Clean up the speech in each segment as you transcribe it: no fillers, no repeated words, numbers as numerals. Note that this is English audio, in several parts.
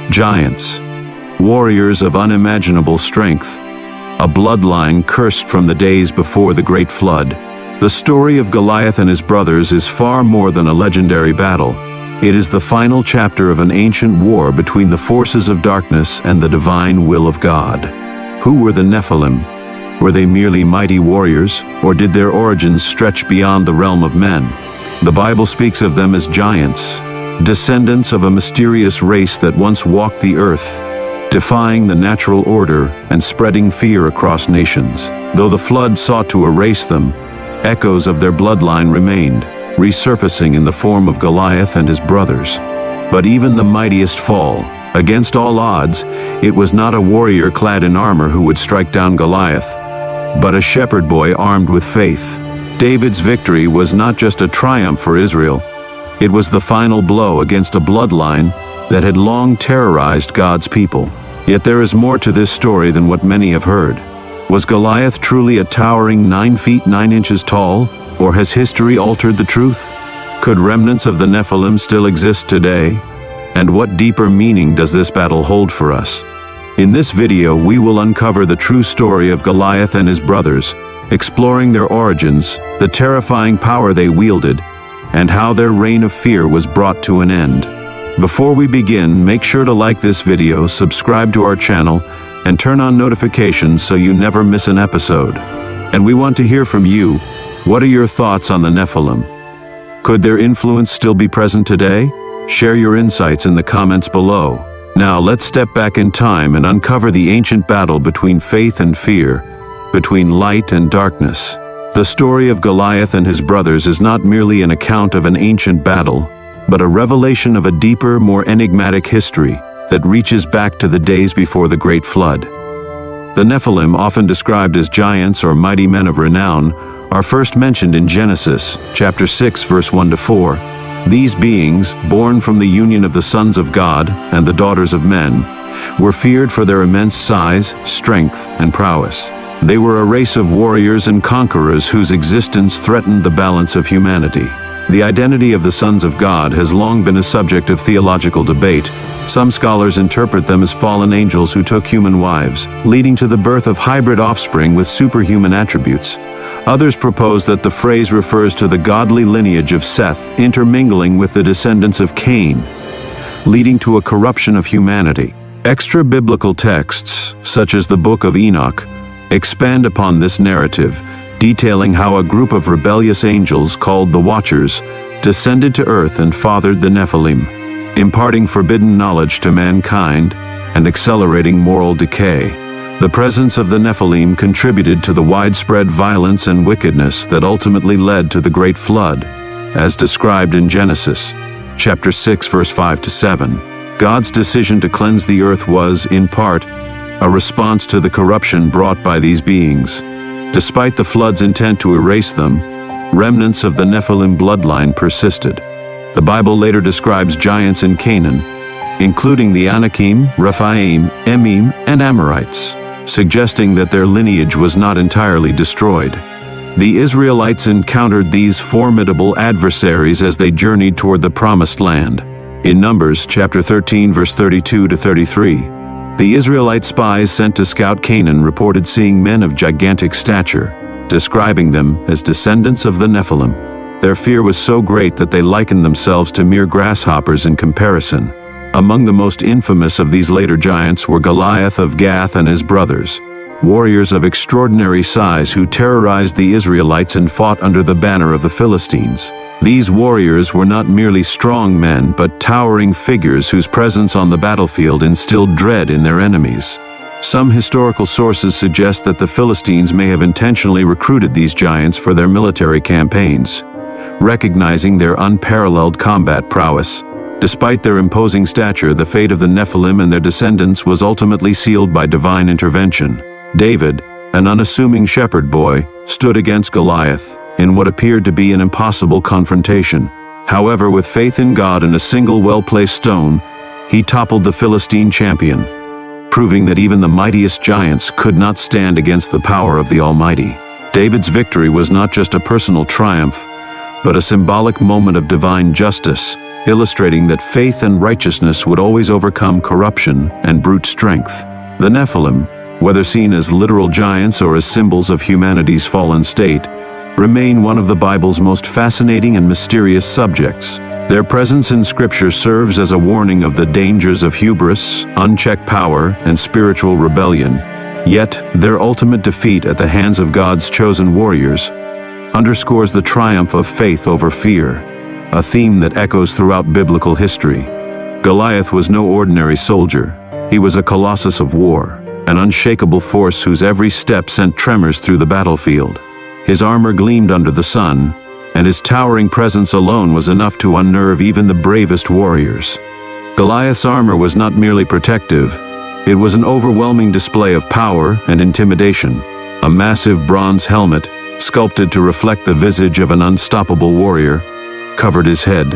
Giants, warriors of unimaginable strength, a bloodline cursed from the days before the Great Flood. The story of Goliath and his brothers is far more than a legendary battle. It is the final chapter of an ancient war between the forces of darkness and the divine will of God. Who were the Nephilim? Were they merely mighty warriors, or did their origins stretch beyond the realm of men? The Bible speaks of them as giants, descendants of a mysterious race that once walked the earth, defying the natural order and spreading fear across nations. Though the flood sought to erase them, echoes of their bloodline remained, resurfacing in the form of Goliath and his brothers. But even the mightiest fall. Against all odds, it was not a warrior clad in armor who would strike down Goliath, but a shepherd boy armed with faith. David's victory was not just a triumph for Israel, it was the final blow against a bloodline that had long terrorized God's people. Yet there is more to this story than what many have heard. Was Goliath truly a towering 9 feet 9 inches tall, or has history altered the truth? Could remnants of the Nephilim still exist today? And what deeper meaning does this battle hold for us? In this video, we will uncover the true story of Goliath and his brothers, exploring their origins, the terrifying power they wielded, and how their reign of fear was brought to an end. Before we begin, make sure to like this video, subscribe to our channel, and turn on notifications so you never miss an episode. And we want to hear from you. What are your thoughts on the Nephilim? Could their influence still be present today? Share your insights in the comments below. Now let's step back in time and uncover the ancient battle between faith and fear, between light and darkness. The story of Goliath and his brothers is not merely an account of an ancient battle, but a revelation of a deeper, more enigmatic history that reaches back to the days before the Great Flood. The Nephilim, often described as giants or mighty men of renown, are first mentioned in Genesis, chapter 6, verse 1-4. These beings, born from the union of the sons of God and the daughters of men, were feared for their immense size, strength, and prowess. They were a race of warriors and conquerors whose existence threatened the balance of humanity. The identity of the sons of God has long been a subject of theological debate. Some scholars interpret them as fallen angels who took human wives, leading to the birth of hybrid offspring with superhuman attributes. Others propose that the phrase refers to the godly lineage of Seth intermingling with the descendants of Cain, leading to a corruption of humanity. Extra-biblical texts, such as the Book of Enoch, expand upon this narrative, detailing how a group of rebellious angels called the Watchers descended to earth and fathered the Nephilim, imparting forbidden knowledge to mankind and accelerating moral decay. The presence of the Nephilim contributed to the widespread violence and wickedness that ultimately led to the Great Flood, as described in Genesis, chapter 6, verse 5-7. God's decision to cleanse the earth was, in part, a response to the corruption brought by these beings. Despite the flood's intent to erase them, remnants of the Nephilim bloodline persisted. The Bible later describes giants in Canaan, including the Anakim, Rephaim, Emim, and Amorites, suggesting that their lineage was not entirely destroyed. The Israelites encountered these formidable adversaries as they journeyed toward the Promised Land. In Numbers chapter 13, verse 32-33, the Israelite spies sent to scout Canaan reported seeing men of gigantic stature, describing them as descendants of the Nephilim. Their fear was so great that they likened themselves to mere grasshoppers in comparison. Among the most infamous of these later giants were Goliath of Gath and his brothers, warriors of extraordinary size who terrorized the Israelites and fought under the banner of the Philistines. These warriors were not merely strong men, but towering figures whose presence on the battlefield instilled dread in their enemies. Some historical sources suggest that the Philistines may have intentionally recruited these giants for their military campaigns, recognizing their unparalleled combat prowess. Despite their imposing stature, the fate of the Nephilim and their descendants was ultimately sealed by divine intervention. David, an unassuming shepherd boy, stood against Goliath in what appeared to be an impossible confrontation. However, with faith in God and a single well-placed stone, he toppled the Philistine champion, proving that even the mightiest giants could not stand against the power of the Almighty. David's victory was not just a personal triumph, but a symbolic moment of divine justice, illustrating that faith and righteousness would always overcome corruption and brute strength. The Nephilim, whether seen as literal giants or as symbols of humanity's fallen state, remain one of the Bible's most fascinating and mysterious subjects. Their presence in Scripture serves as a warning of the dangers of hubris, unchecked power, and spiritual rebellion. Yet, their ultimate defeat at the hands of God's chosen warriors underscores the triumph of faith over fear, a theme that echoes throughout biblical history. Goliath was no ordinary soldier. He was a colossus of war, an unshakable force whose every step sent tremors through the battlefield. His armor gleamed under the sun, and his towering presence alone was enough to unnerve even the bravest warriors. Goliath's armor was not merely protective, it was an overwhelming display of power and intimidation. A massive bronze helmet, sculpted to reflect the visage of an unstoppable warrior, covered his head.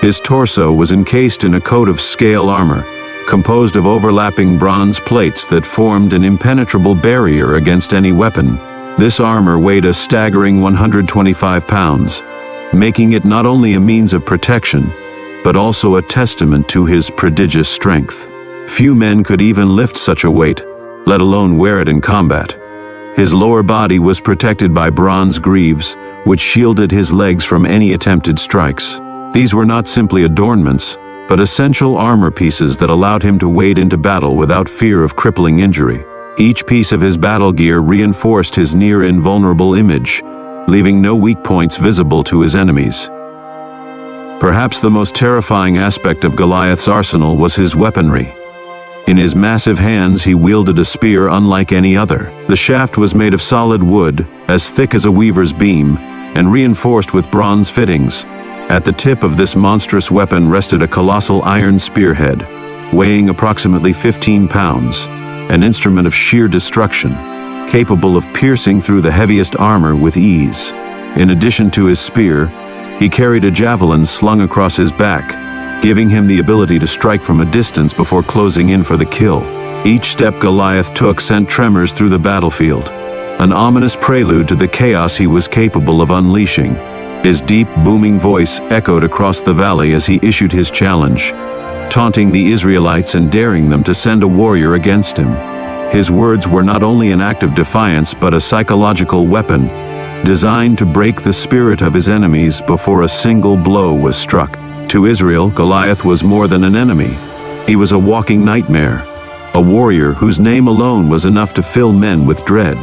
His torso was encased in a coat of scale armor, composed of overlapping bronze plates that formed an impenetrable barrier against any weapon. This armor weighed a staggering 125 pounds, making it not only a means of protection, but also a testament to his prodigious strength. Few men could even lift such a weight, let alone wear it in combat. His lower body was protected by bronze greaves, which shielded his legs from any attempted strikes. These were not simply adornments, but essential armor pieces that allowed him to wade into battle without fear of crippling injury. Each piece of his battle gear reinforced his near-invulnerable image, leaving no weak points visible to his enemies. Perhaps the most terrifying aspect of Goliath's arsenal was his weaponry. In his massive hands he wielded a spear unlike any other. The shaft was made of solid wood, as thick as a weaver's beam, and reinforced with bronze fittings. At the tip of this monstrous weapon rested a colossal iron spearhead, weighing approximately 15 pounds. An instrument of sheer destruction, capable of piercing through the heaviest armor with ease. In addition to his spear, he carried a javelin slung across his back, giving him the ability to strike from a distance before closing in for the kill. Each step Goliath took sent tremors through the battlefield, an ominous prelude to the chaos he was capable of unleashing. His deep, booming voice echoed across the valley as he issued his challenge, taunting the Israelites and daring them to send a warrior against him. His words were not only an act of defiance but a psychological weapon, designed to break the spirit of his enemies before a single blow was struck. To Israel, Goliath was more than an enemy. He was a walking nightmare, a warrior whose name alone was enough to fill men with dread.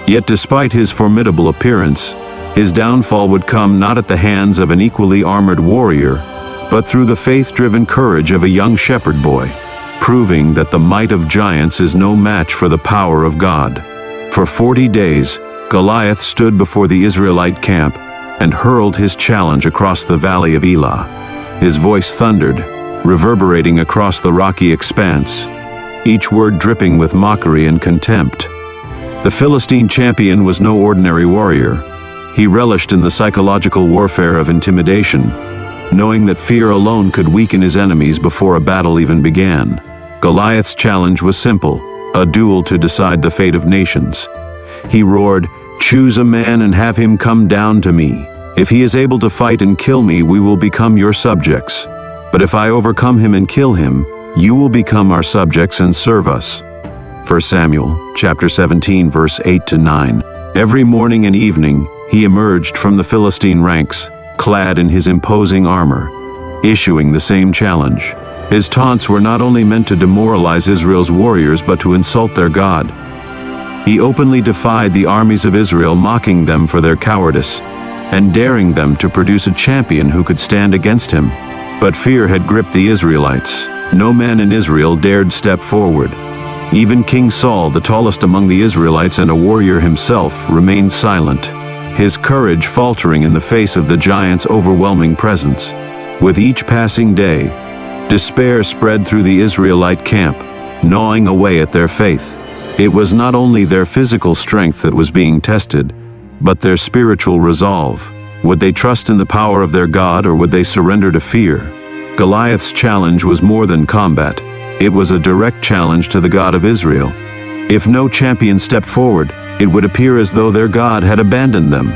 Yet despite his formidable appearance, his downfall would come not at the hands of an equally armored warrior, but through the faith-driven courage of a young shepherd boy, proving that the might of giants is no match for the power of God. For 40 days, Goliath stood before the Israelite camp and hurled his challenge across the valley of Elah. His voice thundered, reverberating across the rocky expanse, each word dripping with mockery and contempt. The Philistine champion was no ordinary warrior. He relished in the psychological warfare of intimidation, knowing that fear alone could weaken his enemies before a battle even began. Goliath's challenge was simple, a duel to decide the fate of nations. He roared, "Choose a man and have him come down to me. If he is able to fight and kill me, we will become your subjects. But if I overcome him and kill him, you will become our subjects and serve us." 1 Samuel, chapter 17, verse 8-9. Every morning and evening, he emerged from the Philistine ranks, clad in his imposing armor, issuing the same challenge. His taunts were not only meant to demoralize Israel's warriors but to insult their God. He openly defied the armies of Israel, mocking them for their cowardice, and daring them to produce a champion who could stand against him. But fear had gripped the Israelites. No man in Israel dared step forward. Even King Saul, the tallest among the Israelites and a warrior himself, remained silent, his courage faltering in the face of the giant's overwhelming presence. With each passing day, despair spread through the Israelite camp, gnawing away at their faith. It was not only their physical strength that was being tested, but their spiritual resolve. Would they trust in the power of their God, or would they surrender to fear? Goliath's challenge was more than combat. It was a direct challenge to the God of Israel. If no champion stepped forward, it would appear as though their God had abandoned them.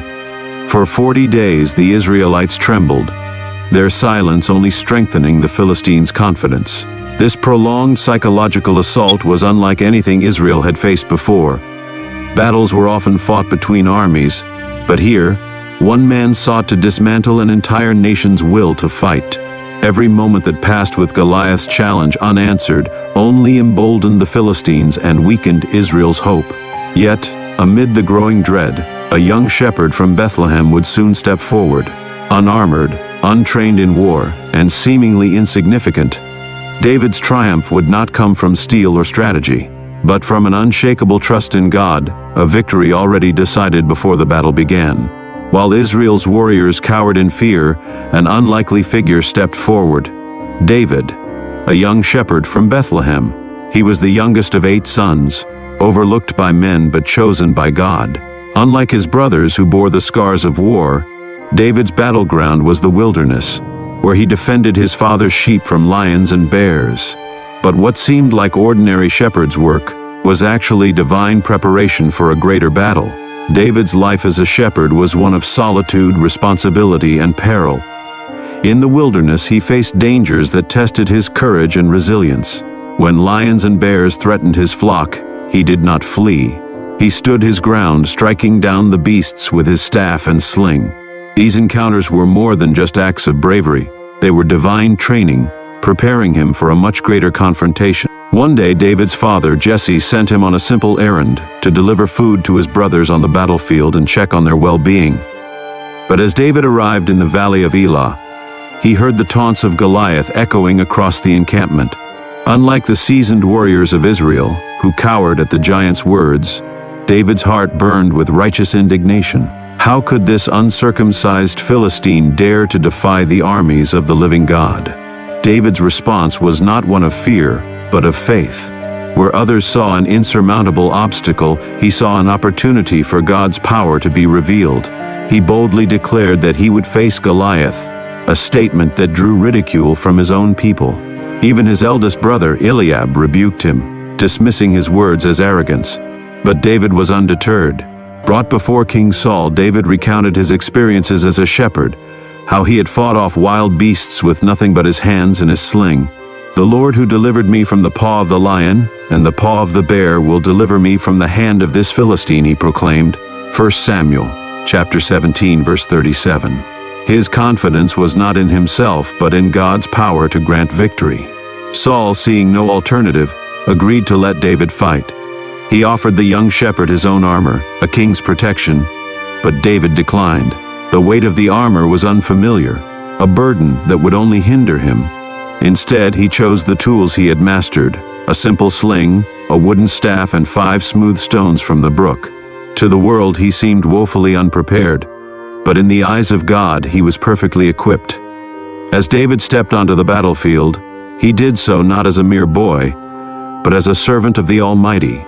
For 40 days the Israelites trembled, their silence only strengthening the Philistines' confidence. This prolonged psychological assault was unlike anything Israel had faced before. Battles were often fought between armies, but here, one man sought to dismantle an entire nation's will to fight. Every moment that passed with Goliath's challenge unanswered only emboldened the Philistines and weakened Israel's hope. Yet, amid the growing dread, a young shepherd from Bethlehem would soon step forward. Unarmored, untrained in war, and seemingly insignificant, David's triumph would not come from steel or strategy, but from an unshakable trust in God, a victory already decided before the battle began. While Israel's warriors cowered in fear, an unlikely figure stepped forward. David, a young shepherd from Bethlehem. He was the youngest of 8 sons, overlooked by men but chosen by God. Unlike his brothers who bore the scars of war, David's battleground was the wilderness, where he defended his father's sheep from lions and bears. But what seemed like ordinary shepherd's work was actually divine preparation for a greater battle. David's life as a shepherd was one of solitude, responsibility, and peril. In the wilderness, he faced dangers that tested his courage and resilience. When lions and bears threatened his flock, he did not flee. He stood his ground, striking down the beasts with his staff and sling. These encounters were more than just acts of bravery. They were divine training, preparing him for a much greater confrontation. One day, David's father, Jesse, sent him on a simple errand to deliver food to his brothers on the battlefield and check on their well-being. But as David arrived in the valley of Elah, he heard the taunts of Goliath echoing across the encampment. Unlike the seasoned warriors of Israel, who cowered at the giant's words, David's heart burned with righteous indignation. How could this uncircumcised Philistine dare to defy the armies of the living God? David's response was not one of fear, but of faith. Where others saw an insurmountable obstacle, he saw an opportunity for God's power to be revealed. He boldly declared that he would face Goliath, a statement that drew ridicule from his own people. Even his eldest brother, Eliab, rebuked him, dismissing his words as arrogance. But David was undeterred. Brought before King Saul, David recounted his experiences as a shepherd, how he had fought off wild beasts with nothing but his hands and his sling. The Lord who delivered me from the paw of the lion and the paw of the bear will deliver me from the hand of this Philistine, he proclaimed. 1 Samuel, chapter 17, verse 37. His confidence was not in himself, but in God's power to grant victory. Saul, seeing no alternative, agreed to let David fight. He offered the young shepherd his own armor, a king's protection, but David declined. The weight of the armor was unfamiliar, a burden that would only hinder him. Instead, he chose the tools he had mastered, a simple sling, a wooden staff, and 5 smooth stones from the brook. To the world, he seemed woefully unprepared, but in the eyes of God, he was perfectly equipped. As David stepped onto the battlefield, he did so not as a mere boy, but as a servant of the Almighty.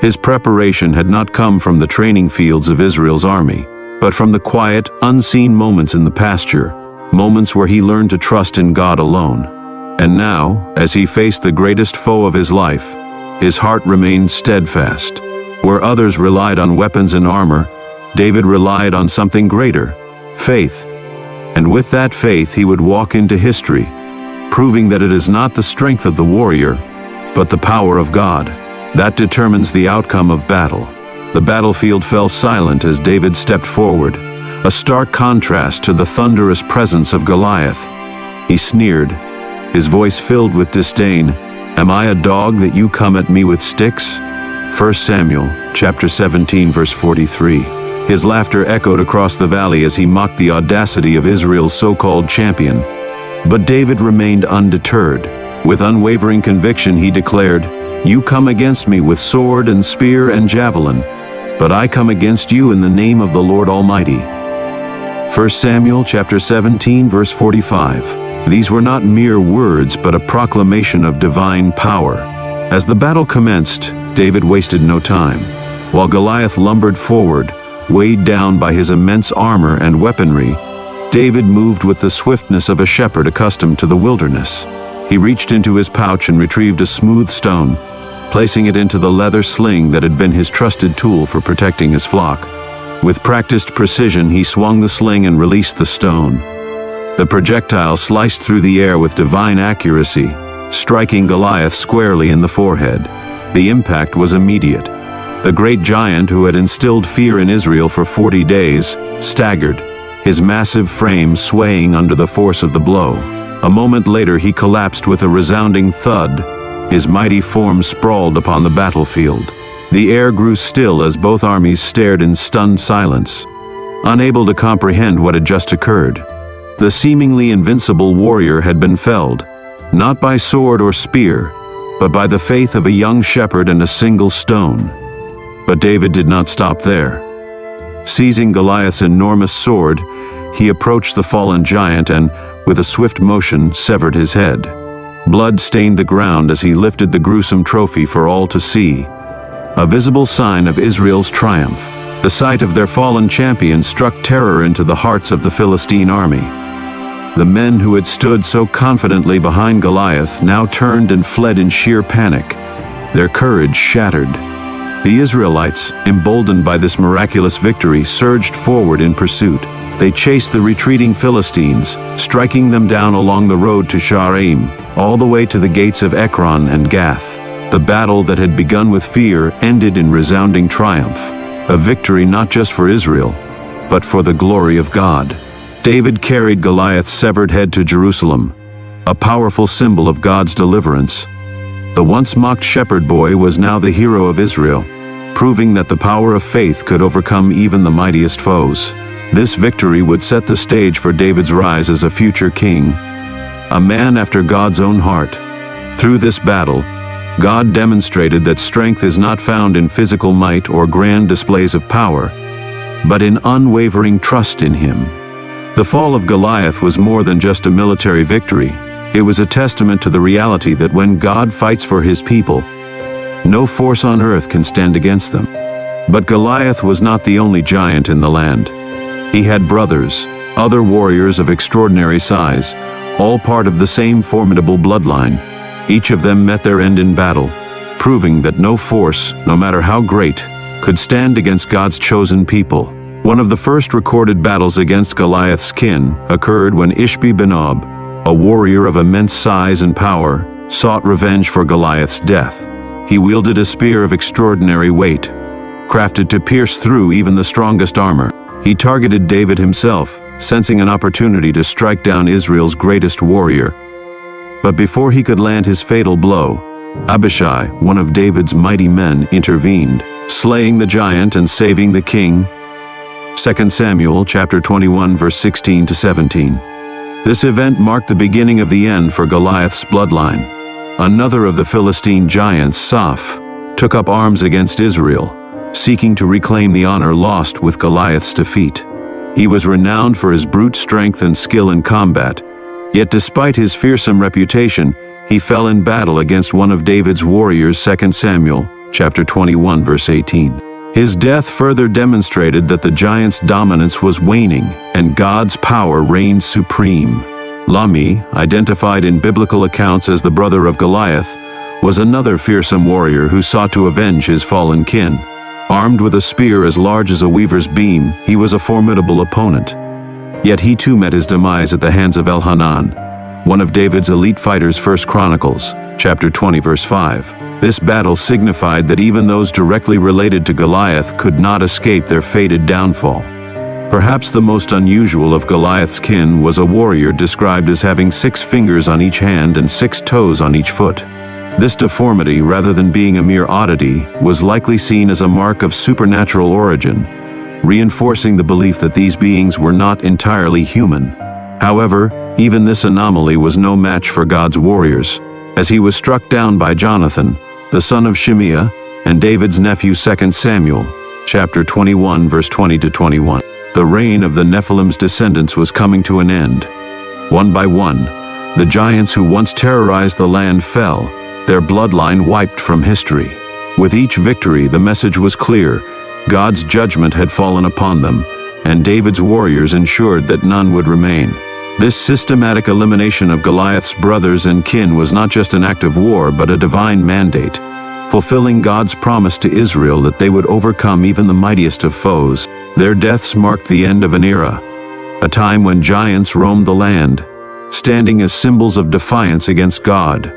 His preparation had not come from the training fields of Israel's army, but from the quiet, unseen moments in the pasture, moments where he learned to trust in God alone. And now, as he faced the greatest foe of his life, his heart remained steadfast. Where others relied on weapons and armor, David relied on something greater, faith. And with that faith, he would walk into history, proving that it is not the strength of the warrior, but the power of God that determines the outcome of battle. The battlefield fell silent as David stepped forward, a stark contrast to the thunderous presence of Goliath. He sneered, his voice filled with disdain. "Am I a dog that you come at me with sticks?" 1 Samuel, chapter 17, verse 43. His laughter echoed across the valley as he mocked the audacity of Israel's so-called champion. But David remained undeterred. With unwavering conviction, he declared, "You come against me with sword and spear and javelin, but I come against you in the name of the Lord Almighty." 1 Samuel chapter 17, verse 45. These were not mere words, but a proclamation of divine power. As the battle commenced, David wasted no time. While Goliath lumbered forward, weighed down by his immense armor and weaponry, David moved with the swiftness of a shepherd accustomed to the wilderness. He reached into his pouch and retrieved a smooth stone, placing it into the leather sling that had been his trusted tool for protecting his flock. With practiced precision, he swung the sling and released the stone. The projectile sliced through the air with divine accuracy, striking Goliath squarely in the forehead. The impact was immediate. The great giant who had instilled fear in Israel for 40 days staggered, his massive frame swaying under the force of the blow. A moment later he collapsed with a resounding thud. His mighty form sprawled upon the battlefield. The air grew still as both armies stared in stunned silence, unable to comprehend what had just occurred. The seemingly invincible warrior had been felled, not by sword or spear, but by the faith of a young shepherd and a single stone. But David did not stop there. Seizing Goliath's enormous sword, he approached the fallen giant and, with a swift motion, severed his head. Blood stained the ground as he lifted the gruesome trophy for all to see, a visible sign of Israel's triumph. The sight of their fallen champion struck terror into the hearts of the Philistine army. The men who had stood so confidently behind Goliath now turned and fled in sheer panic, their courage shattered. The Israelites, emboldened by this miraculous victory, surged forward in pursuit. They chased the retreating Philistines, striking them down along the road to Shaaraim, all the way to the gates of Ekron and Gath. The battle that had begun with fear ended in resounding triumph, a victory not just for Israel, but for the glory of God. David carried Goliath's severed head to Jerusalem, a powerful symbol of God's deliverance. The once mocked shepherd boy was now the hero of Israel, proving that the power of faith could overcome even the mightiest foes. This victory would set the stage for David's rise as a future king, a man after God's own heart. Through this battle, God demonstrated that strength is not found in physical might or grand displays of power, but in unwavering trust in Him. The fall of Goliath was more than just a military victory. It was a testament to the reality that when God fights for His people, no force on earth can stand against them. But Goliath was not the only giant in the land. He had brothers, other warriors of extraordinary size, all part of the same formidable bloodline. Each of them met their end in battle, proving that no force, no matter how great, could stand against God's chosen people. One of the first recorded battles against Goliath's kin occurred when Ishbi-Benob, a warrior of immense size and power, sought revenge for Goliath's death. He wielded a spear of extraordinary weight, crafted to pierce through even the strongest armor. He targeted David himself, sensing an opportunity to strike down Israel's greatest warrior. But before he could land his fatal blow, Abishai, one of David's mighty men, intervened, slaying the giant and saving the king. 2 Samuel chapter 21 verse 16 to 17. This event marked the beginning of the end for Goliath's bloodline. Another of the Philistine giants, Saph, took up arms against Israel, seeking to reclaim the honor lost with Goliath's defeat. He was renowned for his brute strength and skill in combat, yet despite his fearsome reputation, he fell in battle against one of David's warriors. 2 Samuel chapter 21 verse 18. His death further demonstrated that the giant's dominance was waning and God's power reigned supreme. Lami, identified in biblical accounts as the brother of Goliath, was another fearsome warrior who sought to avenge his fallen kin. Armed with a spear as large as a weaver's beam, he was a formidable opponent. Yet he too met his demise at the hands of Elhanan, one of David's elite fighters. 1 Chronicles chapter 20 verse 5. This battle signified that even those directly related to Goliath could not escape their fated downfall. Perhaps the most unusual of Goliath's kin was a warrior described as having 6 fingers on each hand and 6 toes on each foot. This deformity, rather than being a mere oddity, was likely seen as a mark of supernatural origin, reinforcing the belief that these beings were not entirely human. However, even this anomaly was no match for God's warriors, as he was struck down by Jonathan, the son of Shimeah, and David's nephew. 2 Samuel chapter 21 verse 20 to 21. The reign of the Nephilim's descendants was coming to an end. One by one, the giants who once terrorized the land fell, their bloodline wiped from history. With each victory, the message was clear: God's judgment had fallen upon them, and David's warriors ensured that none would remain. This systematic elimination of Goliath's brothers and kin was not just an act of war, but a divine mandate. fulfilling God's promise to Israel that they would overcome even the mightiest of foes. Their deaths marked the end of an era, a time when giants roamed the land, standing as symbols of defiance against God.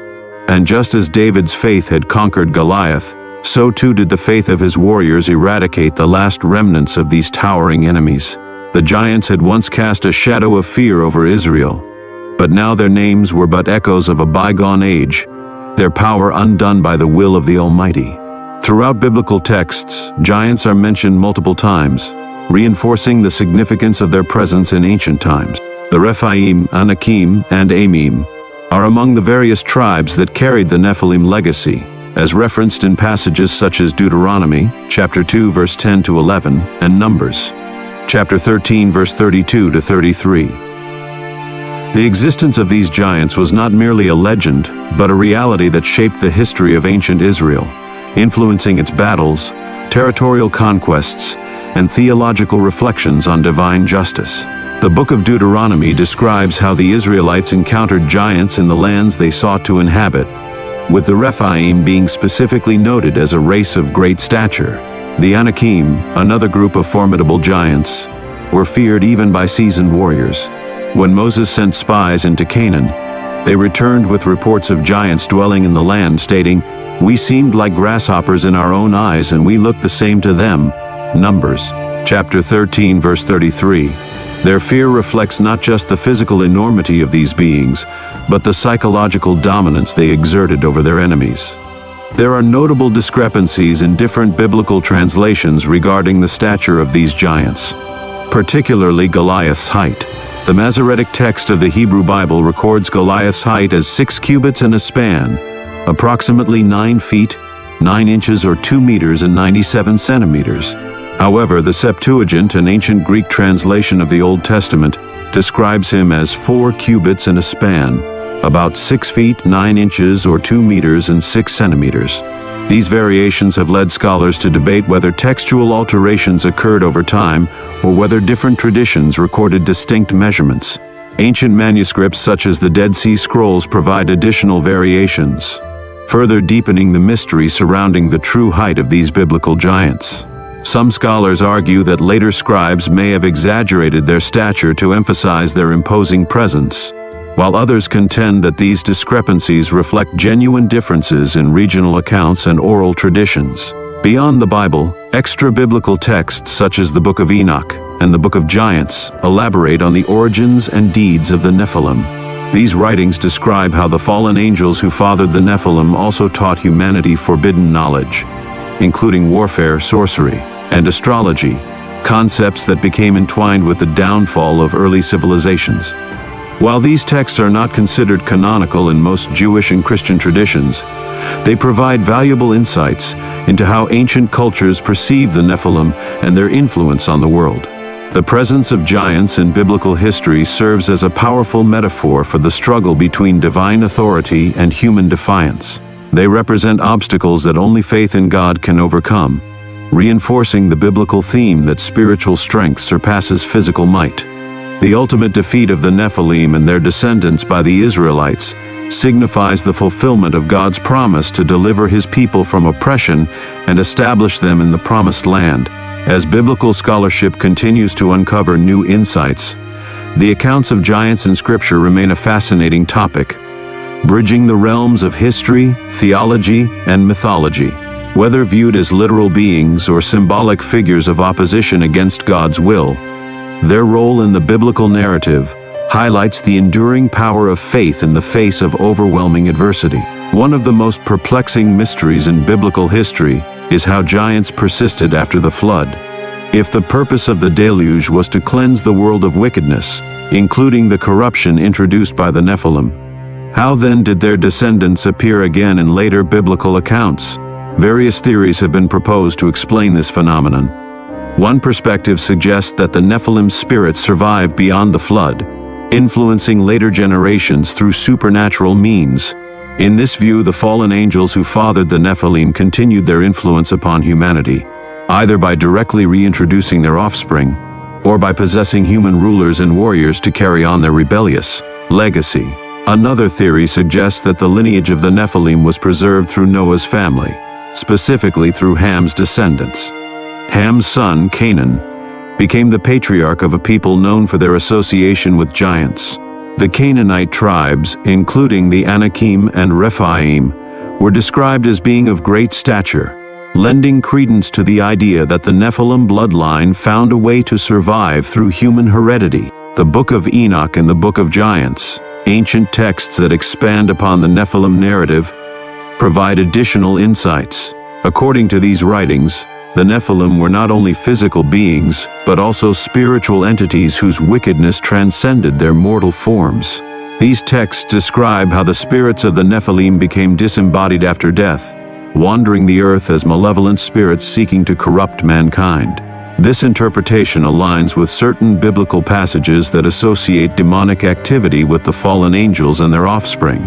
And just as David's faith had conquered Goliath, so too did the faith of his warriors eradicate the last remnants of these towering enemies. The giants had once cast a shadow of fear over Israel, but now their names were but echoes of a bygone age, their power undone by the will of the Almighty. Throughout biblical texts, giants are mentioned multiple times, reinforcing the significance of their presence in ancient times. The Rephaim, Anakim, and Amim are among the various tribes that carried the Nephilim legacy, as referenced in passages such as Deuteronomy, chapter 2, verse 10 to 11, and Numbers, chapter 13, verse 32 to 33. The existence of these giants was not merely a legend, but a reality that shaped the history of ancient Israel, influencing its battles, territorial conquests, and theological reflections on divine justice. The book of Deuteronomy describes how the Israelites encountered giants in the lands they sought to inhabit, with the Rephaim being specifically noted as a race of great stature. The Anakim, another group of formidable giants, were feared even by seasoned warriors. When Moses sent spies into Canaan, they returned with reports of giants dwelling in the land, stating, "We seemed like grasshoppers in our own eyes, and we looked the same to them." Numbers, chapter 13, verse 33. Their fear reflects not just the physical enormity of these beings, but the psychological dominance they exerted over their enemies. There are notable discrepancies in different biblical translations regarding the stature of these giants, particularly Goliath's height. The Masoretic text of the Hebrew Bible records Goliath's height as 6 cubits and a span, approximately 9 feet, 9 inches or 2 meters and 97 centimeters. However, the Septuagint, an ancient Greek translation of the Old Testament, describes him as 4 cubits and a span, about 6 feet, 9 inches or 2 meters and 6 centimeters. These variations have led scholars to debate whether textual alterations occurred over time or whether different traditions recorded distinct measurements. Ancient manuscripts such as the Dead Sea Scrolls provide additional variations, further deepening the mystery surrounding the true height of these biblical giants. Some scholars argue that later scribes may have exaggerated their stature to emphasize their imposing presence, while others contend that these discrepancies reflect genuine differences in regional accounts and oral traditions. Beyond the Bible, extra-biblical texts such as the Book of Enoch and the Book of Giants elaborate on the origins and deeds of the Nephilim. These writings describe how the fallen angels who fathered the Nephilim also taught humanity forbidden knowledge, including warfare, sorcery, and astrology, concepts that became entwined with the downfall of early civilizations. While these texts are not considered canonical in most Jewish and Christian traditions, they provide valuable insights into how ancient cultures perceive the Nephilim and their influence on the world. The presence of giants in biblical history serves as a powerful metaphor for the struggle between divine authority and human defiance. They represent obstacles that only faith in God can overcome, reinforcing the biblical theme that spiritual strength surpasses physical might. The ultimate defeat of the Nephilim and their descendants by the Israelites signifies the fulfillment of God's promise to deliver His people from oppression and establish them in the promised land. As biblical scholarship continues to uncover new insights, the accounts of giants in Scripture remain a fascinating topic, bridging the realms of history, theology, and mythology. Whether viewed as literal beings or symbolic figures of opposition against God's will, their role in the biblical narrative highlights the enduring power of faith in the face of overwhelming adversity. One of the most perplexing mysteries in biblical history is how giants persisted after the flood. If the purpose of the deluge was to cleanse the world of wickedness, including the corruption introduced by the Nephilim, how then did their descendants appear again in later biblical accounts? Various theories have been proposed to explain this phenomenon. One perspective suggests that the Nephilim spirits survived beyond the flood, influencing later generations through supernatural means. In this view, the fallen angels who fathered the Nephilim continued their influence upon humanity, either by directly reintroducing their offspring, or by possessing human rulers and warriors to carry on their rebellious legacy. Another theory suggests that the lineage of the Nephilim was preserved through Noah's family, specifically through Ham's descendants. Ham's son, Canaan, became the patriarch of a people known for their association with giants. The Canaanite tribes, including the Anakim and Rephaim, were described as being of great stature, lending credence to the idea that the Nephilim bloodline found a way to survive through human heredity. The Book of Enoch and the Book of Giants, ancient texts that expand upon the Nephilim narrative, provide additional insights. According to these writings, the Nephilim were not only physical beings, but also spiritual entities whose wickedness transcended their mortal forms. These texts describe how the spirits of the Nephilim became disembodied after death, wandering the earth as malevolent spirits seeking to corrupt mankind. This interpretation aligns with certain biblical passages that associate demonic activity with the fallen angels and their offspring.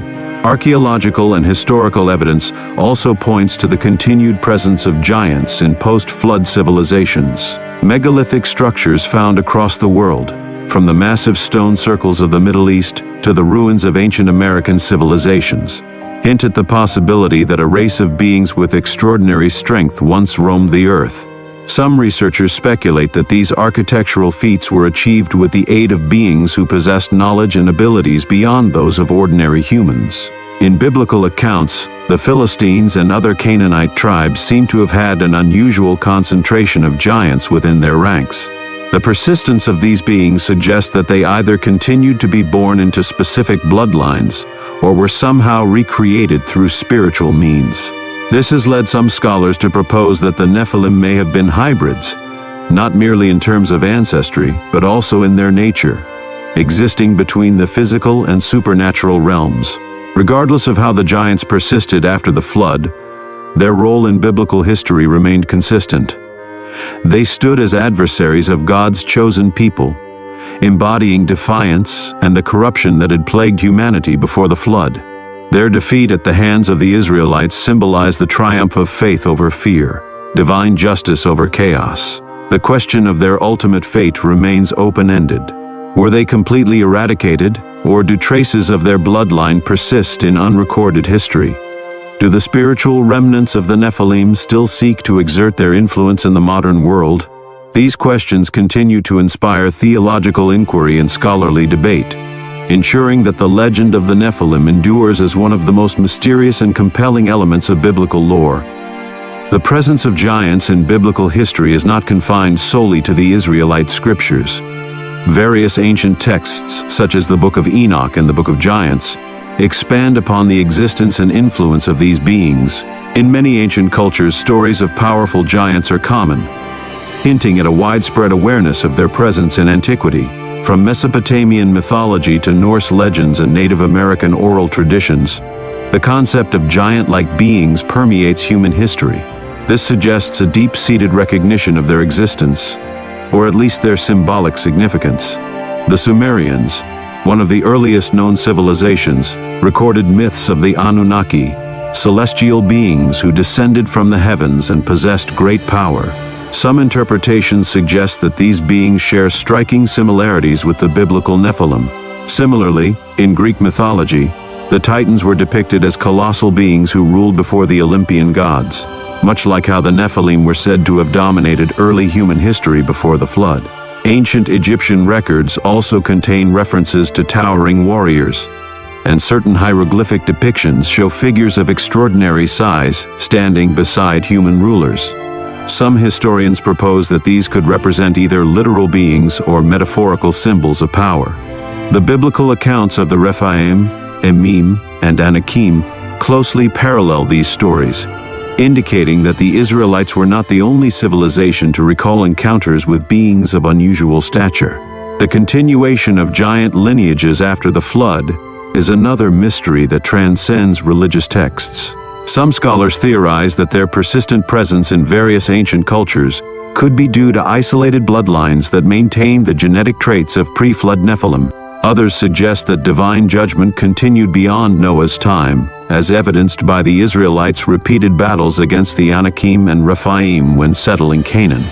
Archaeological and historical evidence also points to the continued presence of giants in post-flood civilizations. Megalithic structures found across the world, from the massive stone circles of the Middle East to the ruins of ancient American civilizations, hint at the possibility that a race of beings with extraordinary strength once roamed the earth. Some researchers speculate that these architectural feats were achieved with the aid of beings who possessed knowledge and abilities beyond those of ordinary humans. In biblical accounts, the Philistines and other Canaanite tribes seem to have had an unusual concentration of giants within their ranks. The persistence of these beings suggests that they either continued to be born into specific bloodlines or were somehow recreated through spiritual means. This has led some scholars to propose that the Nephilim may have been hybrids, not merely in terms of ancestry, but also in their nature, existing between the physical and supernatural realms. Regardless of how the giants persisted after the flood, their role in biblical history remained consistent. They stood as adversaries of God's chosen people, embodying defiance and the corruption that had plagued humanity before the flood. Their defeat at the hands of the Israelites symbolized the triumph of faith over fear, divine justice over chaos. The question of their ultimate fate remains open-ended. Were they completely eradicated, or do traces of their bloodline persist in unrecorded history? Do the spiritual remnants of the Nephilim still seek to exert their influence in the modern world? These questions continue to inspire theological inquiry and scholarly debate, ensuring that the legend of the Nephilim endures as one of the most mysterious and compelling elements of biblical lore. The presence of giants in biblical history is not confined solely to the Israelite scriptures. Various ancient texts, such as the Book of Enoch and the Book of Giants, expand upon the existence and influence of these beings. In many ancient cultures, stories of powerful giants are common, hinting at a widespread awareness of their presence in antiquity. From Mesopotamian mythology to Norse legends and Native American oral traditions, the concept of giant-like beings permeates human history. This suggests a deep-seated recognition of their existence, or at least their symbolic significance. The Sumerians, one of the earliest known civilizations, recorded myths of the Anunnaki, celestial beings who descended from the heavens and possessed great power. Some interpretations suggest that these beings share striking similarities with the biblical Nephilim. Similarly, in Greek mythology, the Titans were depicted as colossal beings who ruled before the Olympian gods, much like how the Nephilim were said to have dominated early human history before the flood. Ancient Egyptian records also contain references to towering warriors, and certain hieroglyphic depictions show figures of extraordinary size standing beside human rulers. Some historians propose that these could represent either literal beings or metaphorical symbols of power. The biblical accounts of the Rephaim, Emim, and Anakim closely parallel these stories, indicating that the Israelites were not the only civilization to recall encounters with beings of unusual stature. The continuation of giant lineages after the flood is another mystery that transcends religious texts. Some scholars theorize that their persistent presence in various ancient cultures could be due to isolated bloodlines that maintain the genetic traits of pre-flood Nephilim. Others suggest that divine judgment continued beyond Noah's time, as evidenced by the Israelites' repeated battles against the Anakim and Rephaim when settling Canaan.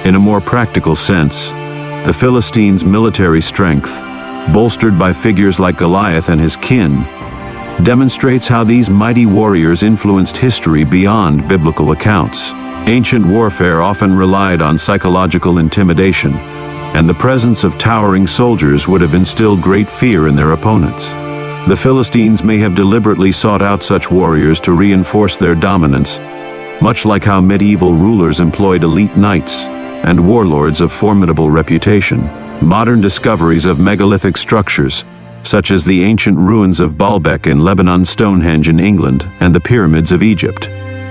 In a more practical sense, the Philistines' military strength, bolstered by figures like Goliath and his kin, demonstrates how these mighty warriors influenced history beyond biblical accounts. Ancient warfare often relied on psychological intimidation, and the presence of towering soldiers would have instilled great fear in their opponents. The Philistines may have deliberately sought out such warriors to reinforce their dominance, much like how medieval rulers employed elite knights and warlords of formidable reputation. Modern discoveries of megalithic structures, such as the ancient ruins of Baalbek in Lebanon, Stonehenge in England, and the pyramids of Egypt,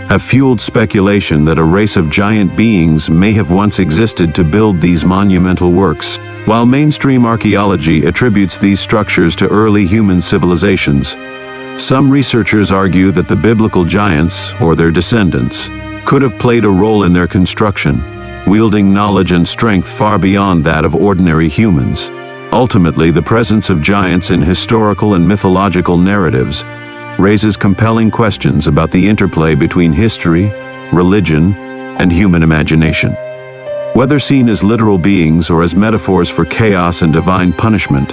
have fueled speculation that a race of giant beings may have once existed to build these monumental works. While mainstream archaeology attributes these structures to early human civilizations, some researchers argue that the biblical giants, or their descendants, could have played a role in their construction, wielding knowledge and strength far beyond that of ordinary humans. Ultimately, the presence of giants in historical and mythological narratives raises compelling questions about the interplay between history, religion, and human imagination. Whether seen as literal beings or as metaphors for chaos and divine punishment,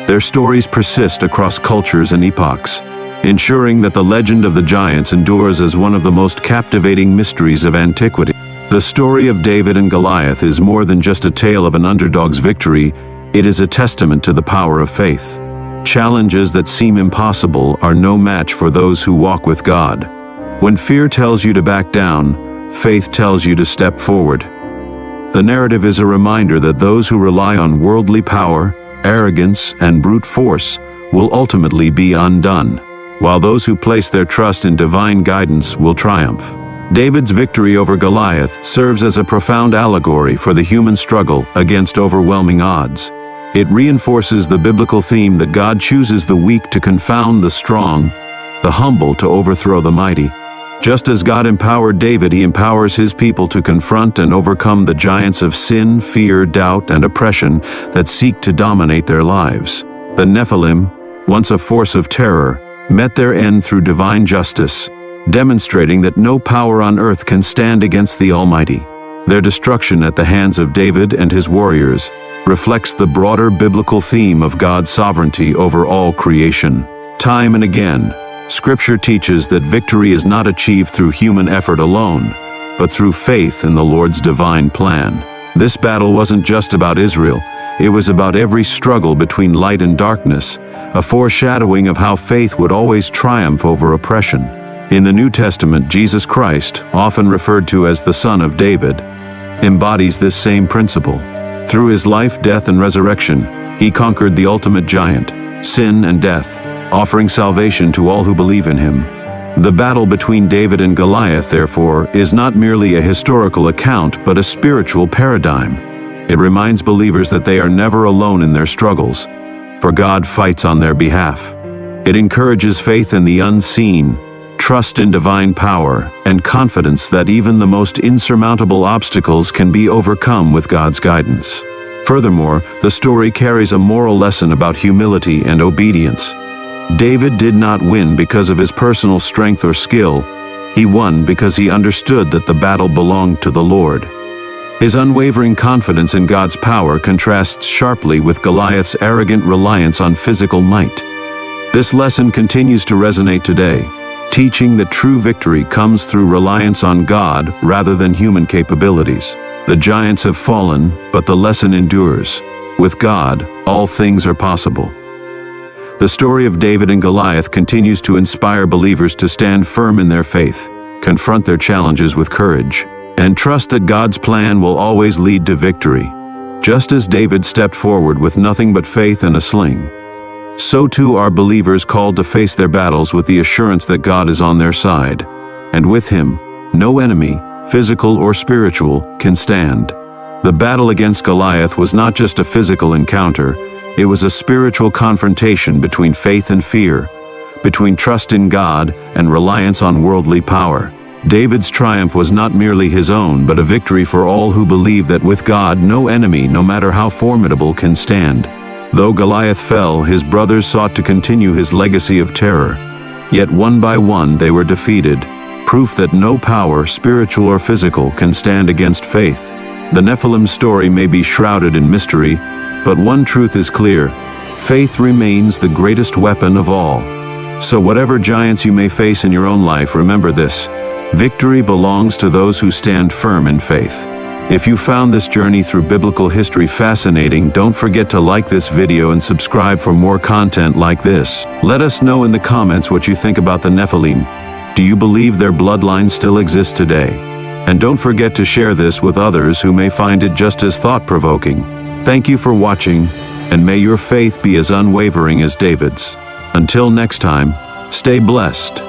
their stories persist across cultures and epochs, ensuring that the legend of the giants endures as one of the most captivating mysteries of antiquity. The story of David and Goliath is more than just a tale of an underdog's victory. It is a testament to the power of faith. Challenges that seem impossible are no match for those who walk with God. When fear tells you to back down, faith tells you to step forward. The narrative is a reminder that those who rely on worldly power, arrogance, and brute force will ultimately be undone, while those who place their trust in divine guidance will triumph. David's victory over Goliath serves as a profound allegory for the human struggle against overwhelming odds. It reinforces the biblical theme that God chooses the weak to confound the strong, the humble to overthrow the mighty. Just as God empowered David, he empowers his people to confront and overcome the giants of sin, fear, doubt, and oppression that seek to dominate their lives. The Nephilim, once a force of terror, met their end through divine justice, demonstrating that no power on earth can stand against the Almighty. Their destruction at the hands of David and his warriors reflects the broader biblical theme of God's sovereignty over all creation. Time and again, Scripture teaches that victory is not achieved through human effort alone, but through faith in the Lord's divine plan. This battle wasn't just about Israel, it was about every struggle between light and darkness, a foreshadowing of how faith would always triumph over oppression. In the New Testament, Jesus Christ, often referred to as the Son of David, embodies this same principle. Through his life, death, and resurrection, he conquered the ultimate giant, sin and death, offering salvation to all who believe in him. The battle between David and Goliath, therefore, is not merely a historical account, but a spiritual paradigm. It reminds believers that they are never alone in their struggles, for God fights on their behalf. It encourages faith in the unseen, trust in divine power, and confidence that even the most insurmountable obstacles can be overcome with God's guidance. Furthermore, the story carries a moral lesson about humility and obedience. David did not win because of his personal strength or skill. He won because he understood that the battle belonged to the Lord. His unwavering confidence in God's power contrasts sharply with Goliath's arrogant reliance on physical might. This lesson continues to resonate today, teaching that true victory comes through reliance on God rather than human capabilities. The giants have fallen, but the lesson endures. With God, all things are possible. The story of David and Goliath continues to inspire believers to stand firm in their faith, confront their challenges with courage, and trust that God's plan will always lead to victory. Just as David stepped forward with nothing but faith and a sling, so too are believers called to face their battles with the assurance that God is on their side, and with him, no enemy, physical or spiritual, can stand. The battle against Goliath was not just a physical encounter, it was a spiritual confrontation between faith and fear, between trust in God and reliance on worldly power. David's triumph was not merely his own, but a victory for all who believe that with God no enemy, no matter how formidable, can stand. Though Goliath fell, his brothers sought to continue his legacy of terror. Yet one by one they were defeated, proof that no power, spiritual or physical, can stand against faith. The Nephilim story may be shrouded in mystery, but one truth is clear: faith remains the greatest weapon of all. So whatever giants you may face in your own life, remember this: victory belongs to those who stand firm in faith. If you found this journey through biblical history fascinating, don't forget to like this video and subscribe for more content like this. Let us know in the comments what you think about the Nephilim. Do you believe their bloodline still exists today? And don't forget to share this with others who may find it just as thought-provoking. Thank you for watching, and may your faith be as unwavering as David's. Until next time, stay blessed.